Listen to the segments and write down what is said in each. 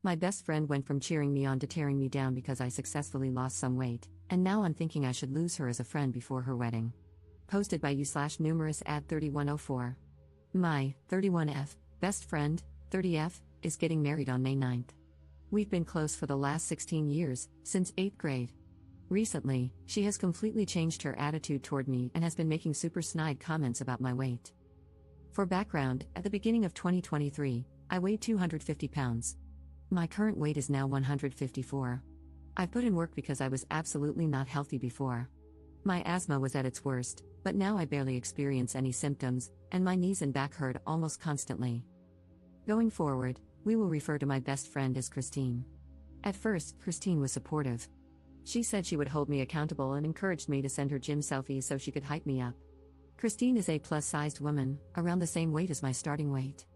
My best friend went from cheering me on to tearing me down because I successfully lost some weight, and now I'm thinking I should lose her as a friend before her wedding. Posted by you/numerous at 3104. My 31F best friend, 30F, is getting married on May 9th. We've been close for the last 16 years, since 8th grade. Recently, she has completely changed her attitude toward me and has been making super snide comments about my weight. For background, at the beginning of 2023, I weighed 250 pounds. My current weight is now 154. I've put in work because I was absolutely not healthy before. My asthma was at its worst, but now I barely experience any symptoms, and my knees and back hurt almost constantly. Going forward, we will refer to my best friend as Christine. At first, Christine was supportive. She said she would hold me accountable and encouraged me to send her gym selfies so she could hype me up. Christine is a plus-sized woman, around the same weight as my starting weight.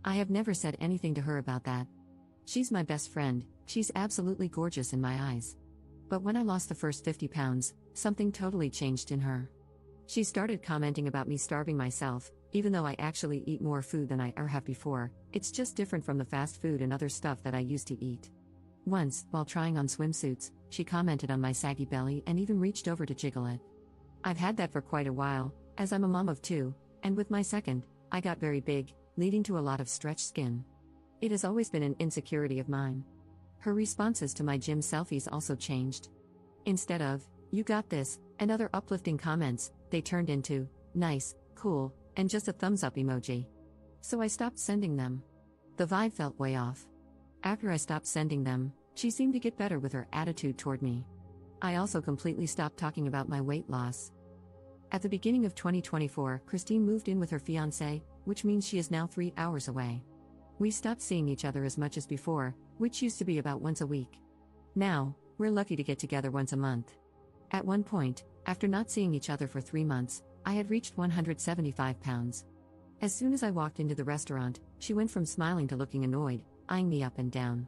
I have never said anything to her about that. She's my best friend, she's absolutely gorgeous in my eyes. But when I lost the first 50 pounds, something totally changed in her. She started commenting about me starving myself, even though I actually eat more food than I ever have before. It's just different from the fast food and other stuff that I used to eat. Once, while trying on swimsuits, she commented on my saggy belly and even reached over to jiggle it. I've had that for quite a while, as I'm a mom of two, and with my second, I got very big, leading to a lot of stretched skin. It has always been an insecurity of mine. Her responses to my gym selfies also changed. Instead of, "You got this," and other uplifting comments, they turned into, "Nice, cool," and just a thumbs up emoji. So I stopped sending them. The vibe felt way off. After I stopped sending them, she seemed to get better with her attitude toward me. I also completely stopped talking about my weight loss. At the beginning of 2024, Christine moved in with her fiancé, which means she is now 3 hours away. We stopped seeing each other as much as before, which used to be about once a week. Now, we're lucky to get together once a month. At one point, after not seeing each other for 3 months, I had reached 175 pounds. As soon as I walked into the restaurant, she went from smiling to looking annoyed, eyeing me up and down.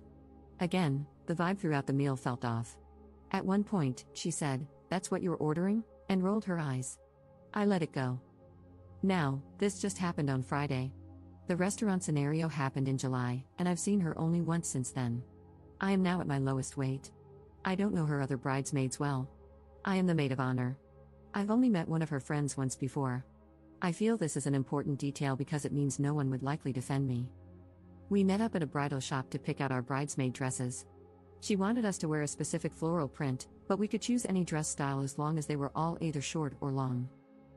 Again, the vibe throughout the meal felt off. At one point, she said, "That's what you're ordering?" and rolled her eyes. I let it go. Now, this just happened on Friday. The restaurant scenario happened in July, and I've seen her only once since then. I am now at my lowest weight. I don't know her other bridesmaids well. I am the maid of honor. I've only met one of her friends once before. I feel this is an important detail because it means no one would likely defend me. We met up at a bridal shop to pick out our bridesmaid dresses. She wanted us to wear a specific floral print, but we could choose any dress style as long as they were all either short or long.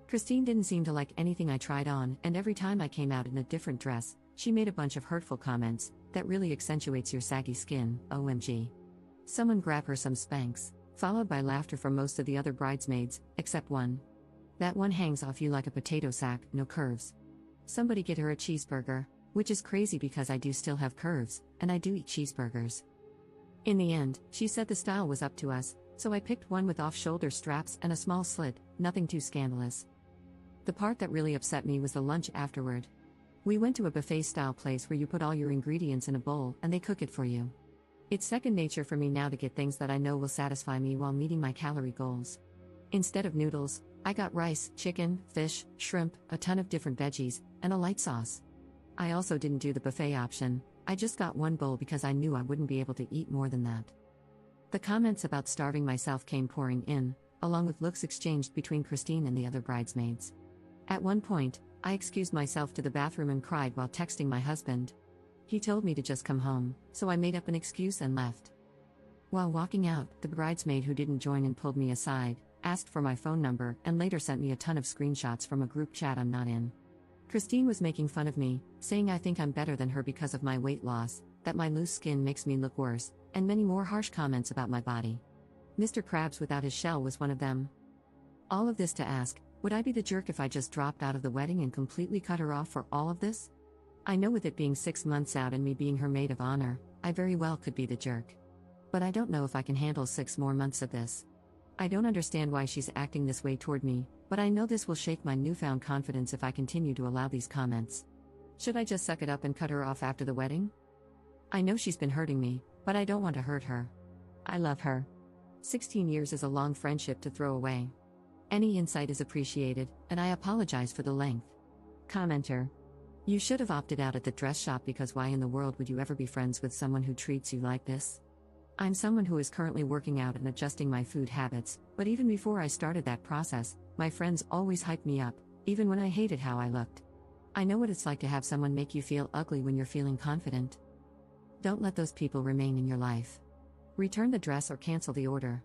Christine didn't seem to like anything I tried on, and every time I came out in a different dress, she made a bunch of hurtful comments. "That really accentuates your saggy skin, OMG. Someone grab her some Spanx," followed by laughter from most of the other bridesmaids, except one. "That one hangs off you like a potato sack, no curves. Somebody get her a cheeseburger," which is crazy because I do still have curves, and I do eat cheeseburgers. In the end, she said the style was up to us, so I picked one with off-shoulder straps and a small slit, nothing too scandalous. The part that really upset me was the lunch afterward. We went to a buffet-style place where you put all your ingredients in a bowl and they cook it for you. It's second nature for me now to get things that I know will satisfy me while meeting my calorie goals. Instead of noodles, I got rice, chicken, fish, shrimp, a ton of different veggies, and a light sauce. I also didn't do the buffet option. I just got one bowl because I knew I wouldn't be able to eat more than that. The comments about starving myself came pouring in, along with looks exchanged between Christine and the other bridesmaids. At one point, I excused myself to the bathroom and cried while texting my husband. He told me to just come home, so I made up an excuse and left. While walking out, the bridesmaid who didn't join in pulled me aside, asked for my phone number, and later sent me a ton of screenshots from a group chat I'm not in. Christine was making fun of me, saying I think I'm better than her because of my weight loss, that my loose skin makes me look worse, and many more harsh comments about my body. Mr. Krabs without his shell was one of them. All of this to ask, would I be the jerk if I just dropped out of the wedding and completely cut her off for all of this? I know with it being 6 months out and me being her maid of honor, I very well could be the jerk. But I don't know if I can handle 6 more months of this. I don't understand why she's acting this way toward me, but I know this will shake my newfound confidence if I continue to allow these comments. Should I just suck it up and cut her off after the wedding? I know she's been hurting me, but I don't want to hurt her. I love her. 16 years is a long friendship to throw away. Any insight is appreciated, and I apologize for the length. Commenter. You should have opted out at the dress shop because why in the world would you ever be friends with someone who treats you like this? I'm someone who is currently working out and adjusting my food habits, but even before I started that process, my friends always hyped me up, even when I hated how I looked. I know what it's like to have someone make you feel ugly when you're feeling confident. Don't let those people remain in your life. Return the dress or cancel the order.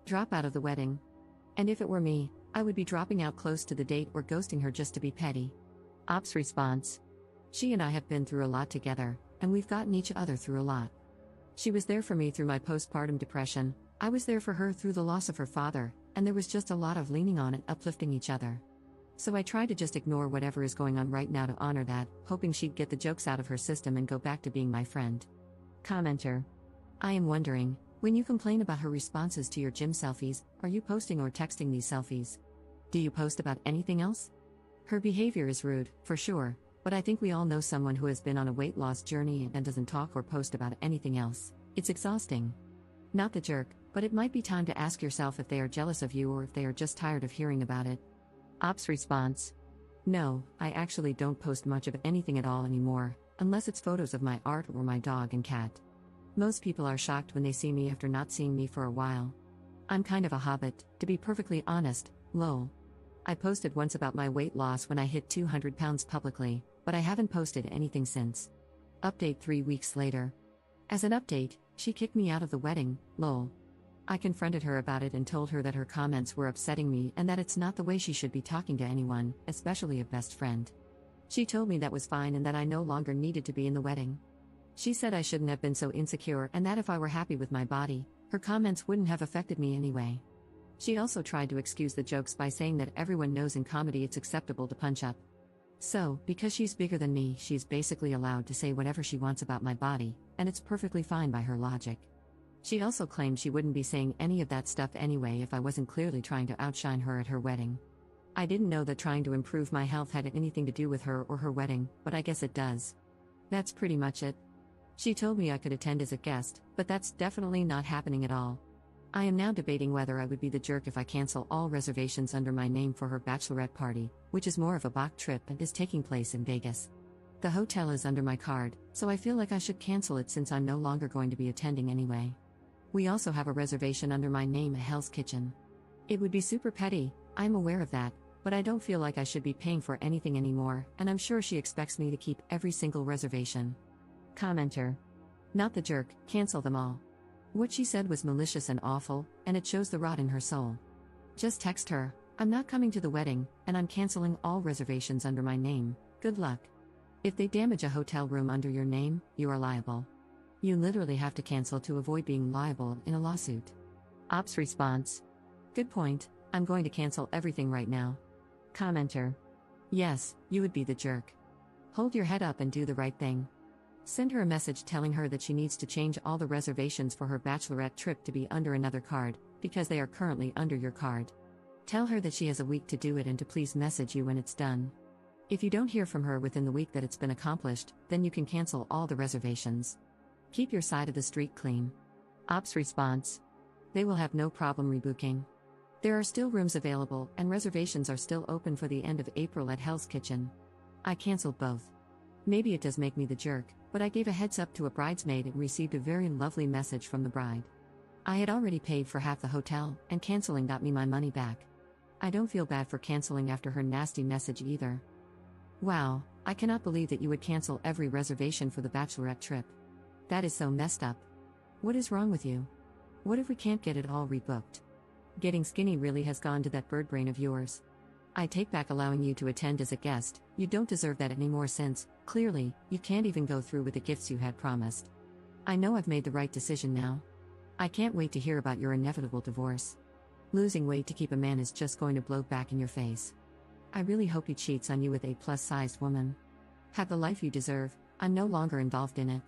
Drop out of the wedding. And if it were me, I would be dropping out close to the date or ghosting her just to be petty. Ops response. She and I have been through a lot together, and we've gotten each other through a lot. She was there for me through my postpartum depression, I was there for her through the loss of her father, and there was just a lot of leaning on and uplifting each other. So I tried to just ignore whatever is going on right now to honor that, hoping she'd get the jokes out of her system and go back to being my friend. Commenter. I am wondering, when you complain about her responses to your gym selfies, are you posting or texting these selfies? Do you post about anything else? Her behavior is rude, for sure, but I think we all know someone who has been on a weight loss journey and doesn't talk or post about anything else. It's exhausting. Not the jerk, but it might be time to ask yourself if they are jealous of you or if they are just tired of hearing about it. Ops response. No, I actually don't post much of anything at all anymore, unless it's photos of my art or my dog and cat. Most people are shocked when they see me after not seeing me for a while. I'm kind of a hobbit, to be perfectly honest, lol. I posted once about my weight loss when I hit 200 pounds publicly, but I haven't posted anything since. Update 3 weeks later. As an update, she kicked me out of the wedding, lol. I confronted her about it and told her that her comments were upsetting me and that it's not the way she should be talking to anyone, especially a best friend. She told me that was fine and that I no longer needed to be in the wedding. She said I shouldn't have been so insecure and that if I were happy with my body, her comments wouldn't have affected me anyway. She also tried to excuse the jokes by saying that everyone knows in comedy it's acceptable to punch up. So, because she's bigger than me, she's basically allowed to say whatever she wants about my body, and it's perfectly fine by her logic. She also claimed she wouldn't be saying any of that stuff anyway if I wasn't clearly trying to outshine her at her wedding. I didn't know that trying to improve my health had anything to do with her or her wedding, but I guess it does. That's pretty much it. She told me I could attend as a guest, but that's definitely not happening at all. I am now debating whether I would be the jerk if I cancel all reservations under my name for her bachelorette party, which is more of a Bach trip and is taking place in Vegas. The hotel is under my card, so I feel like I should cancel it since I'm no longer going to be attending anyway. We also have a reservation under my name at Hell's Kitchen. It would be super petty, I'm aware of that, but I don't feel like I should be paying for anything anymore, and I'm sure she expects me to keep every single reservation. Commenter. Not the jerk, cancel them all. What she said was malicious and awful, and it shows the rot in her soul. Just text her, I'm not coming to the wedding, and I'm canceling all reservations under my name, good luck. If they damage a hotel room under your name, you are liable. You literally have to cancel to avoid being liable in a lawsuit. Ops response. Good point, I'm going to cancel everything right now. Commenter. Yes, you would be the jerk. Hold your head up and do the right thing. Send her a message telling her that she needs to change all the reservations for her bachelorette trip to be under another card, because they are currently under your card. Tell her that she has a week to do it and to please message you when it's done. If you don't hear from her within the week that it's been accomplished, then you can cancel all the reservations. Keep your side of the street clean. Ops response. They will have no problem rebooking. There are still rooms available and reservations are still open for the end of April at Hell's Kitchen. I canceled both. Maybe it does make me the jerk, but I gave a heads up to a bridesmaid and received a very lovely message from the bride. I had already paid for half the hotel, and canceling got me my money back. I don't feel bad for canceling after her nasty message either. Wow, I cannot believe that you would cancel every reservation for the bachelorette trip. That is so messed up. What is wrong with you? What if we can't get it all rebooked? Getting skinny really has gone to that bird brain of yours. I take back allowing you to attend as a guest, you don't deserve that anymore since, clearly, you can't even go through with the gifts you had promised. I know I've made the right decision now. I can't wait to hear about your inevitable divorce. Losing weight to keep a man is just going to blow back in your face. I really hope he cheats on you with a plus-sized woman. Have the life you deserve, I'm no longer involved in it.